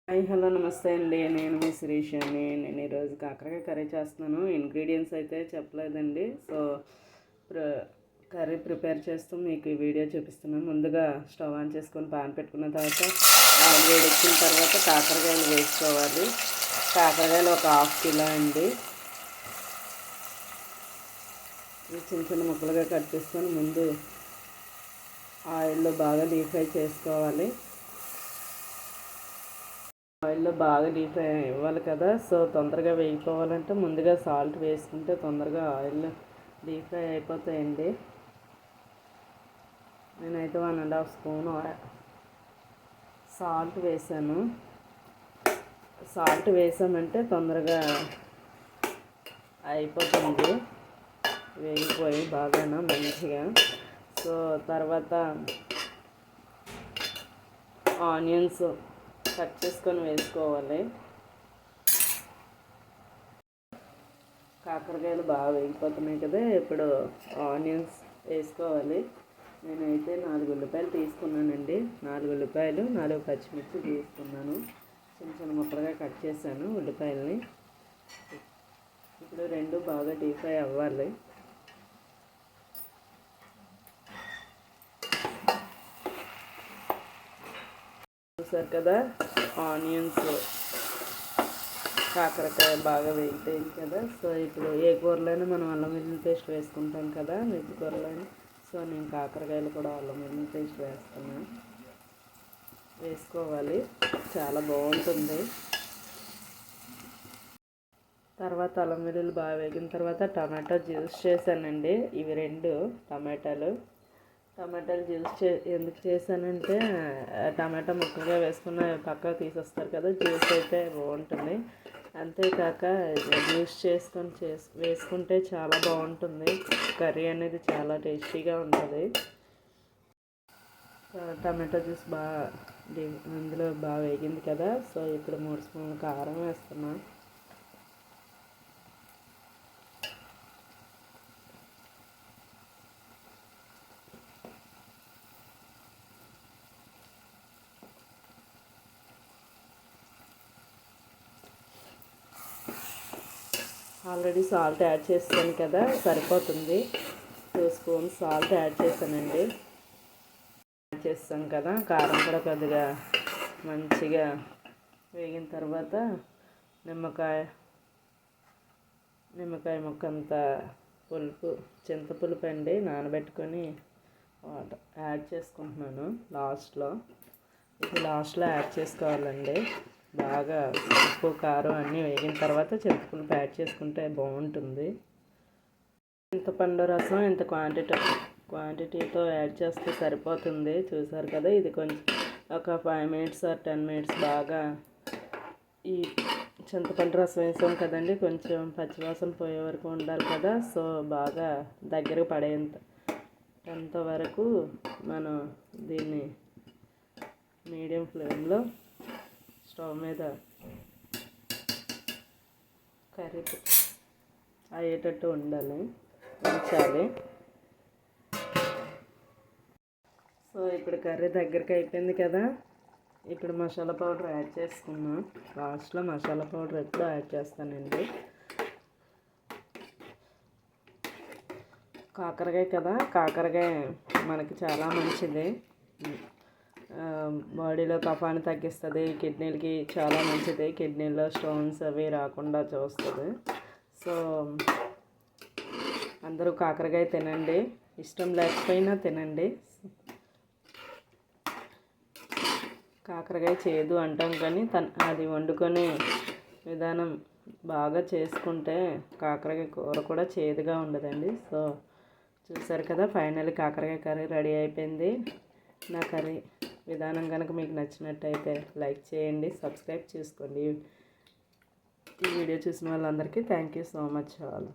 Hi hello నమస్తే అండి. నేను మీ శిరీష్ అని. నేను ఈరోజు కాకరకాయ కర్రీ చేస్తున్నాను. ఇంగ్రీడియంట్స్ అయితే చెప్పలేదండి. సో కర్రీ ప్రిపేర్ చేస్తూ మీకు ఈ వీడియో చూపిస్తున్నాను. ముందుగా స్టవ్ ఆన్ చేసుకొని పాన్ పెట్టుకున్న తర్వాత ఆయిల్ వేడెక్కిన తర్వాత కాకరకాయలు వేసుకోవాలి. కాకరకాయలు ఒక 1/2 కిలో అండి. చిన్న చిన్న ముక్కలుగా కట్ చేసుకొని ముందు ఆయిల్లో బాగా డీప్ ఫ్రై చేసుకోవాలి. ఆయిల్లో బాగా డీప్ ఫ్రై ఇవ్వాలి కదా, సో తొందరగా వేగిపోవాలంటే ముందుగా సాల్ట్ వేసుకుంటే తొందరగా ఆయిల్ డీప్ ఫ్రై అయిపోతాయండి. నేనైతే 1.5 స్పూన్ సాల్ట్ వేసాను. సాల్ట్ వేసామంటే తొందరగా అయిపోతుంది, వేగిపోయి బాగా మంచిగా. సో తర్వాత ఆనియన్స్ కట్ చేసుకొని వేసుకోవాలి. కాకరకాయలు బాగా వేగిపోతున్నాయి కదా, ఇప్పుడు ఆనియన్స్ వేసుకోవాలి. నేనైతే 4 ఉల్లిపాయలు తీసుకున్నానండి. 4 ఉల్లిపాయలు, 4 పచ్చిమిర్చి తీసుకున్నాను. చిన్న చిన్న ముక్కలుగా కట్ చేశాను ఉల్లిపాయలని. ఇప్పుడు 2 బాగా డీప్ ఫ్రై అవ్వాలి. చూసారు కదా, ఆనియన్స్ కాకరకాయ బాగా వేగిపోయింది కదా. సో ఇప్పుడు ఏ కూరలైనా మనం అల్లం వెల్లుల్లి పేస్ట్ వేసుకుంటాం కదా, వెజ్ కూరలైనా. సో నేను కాకరకాయలు కూడా అల్లం వెల్లుల్లి పేస్ట్ వేసుకోవాలి, చాలా బాగుంటుంది. తర్వాత అల్లం వెల్లుల్లి బాగా వేగిన తర్వాత టమాటో జ్యూస్ చేశానండి. ఇవి 2 టమాటాలు జ్యూస్ ఎందుకు చేశానంటే, టమాటా ముక్కలుగా వేసుకున్న పక్కకు తీసేస్తారు కదా, జ్యూస్ అయితే బాగుంటుంది. అంతేకాక జ్యూస్ వేసుకుంటే చాలా బాగుంటుంది. కర్రీ అనేది చాలా టేస్టీగా ఉంటుంది. టమాటో జ్యూస్ అందులో బాగా వేగింది కదా. సో ఇప్పుడు 3 స్పూన్ల కారం వేస్తున్నాను. ఆల్రెడీ సాల్ట్ యాడ్ చేస్తాను కదా, సరిపోతుంది. 2 స్పూన్స్ సాల్ట్ యాడ్ చేశానండి. యాడ్ చేస్తాను కదా, కారం కూడా కొద్దిగా మంచిగా వేగిన తర్వాత నిమ్మకాయ ముక్కంత చింతపులుపు అండి నానబెట్టుకొని యాడ్ చేసుకుంటున్నాను లాస్ట్లో. ఇది లాస్ట్లో యాడ్ చేసుకోవాలండి. బాగా ఉప్పు కారం అన్నీ వేగిన తర్వాత చింతపులుపు యాడ్ చేసుకుంటే బాగుంటుంది. చింతపండు రసం ఇంత క్వాంటిటీతో యాడ్ చేస్తే సరిపోతుంది. చూసారు కదా, ఇది కొంచెం ఒక 5 మినిట్స్ ఆర్ 10 మినిట్స్ బాగా ఈ చింతపండు రసం వేసాం కదండి, కొంచెం పచ్చివాసన పోయే వరకు ఉండాలి కదా. సో బాగా దగ్గరకు పడేంత వరకు మనం దీన్ని మీడియం ఫ్లేమ్లో స్టవ్ మీద కర్రీ అయ్యేటట్టు ఉంచాలి. సో ఇప్పుడు కర్రీ దగ్గరికి అయిపోయింది కదా. ఇప్పుడు మసాలా పౌడర్ యాడ్ చేసుకున్నాం. లాస్ట్లో మసాలా పౌడర్ ఎప్పుడు యాడ్ చేస్తానండి. కాకరకాయ కదా, కాకరకాయ మనకి చాలా మంచిది. బాడీలో కఫాన్ని తగ్గిస్తుంది, కిడ్నీలకి చాలా మంచిది. కిడ్నీలో స్టోన్స్ అవి రాకుండా చూస్తుంది. సో అందరూ కాకరకాయ తినండి, ఇష్టం లేకపోయినా తినండి. కాకరకాయ చేదు అంటాం కానీ అది వండుకొని విధానం బాగా చేసుకుంటే కాకరకాయ కూర కూడా చేదుగా ఉండదండి. సో చూసారు కదా, ఫైనల్లీ కాకరకాయ కర్రీ రెడీ అయిపోయింది. నా కర్రీ విధానం కనుక మీకు నచ్చినట్టయితే లైక్ చేయండి, సబ్స్క్రైబ్ చేసుకోండి. ఈ వీడియో చూసిన వాళ్ళందరికీ thank you so much all.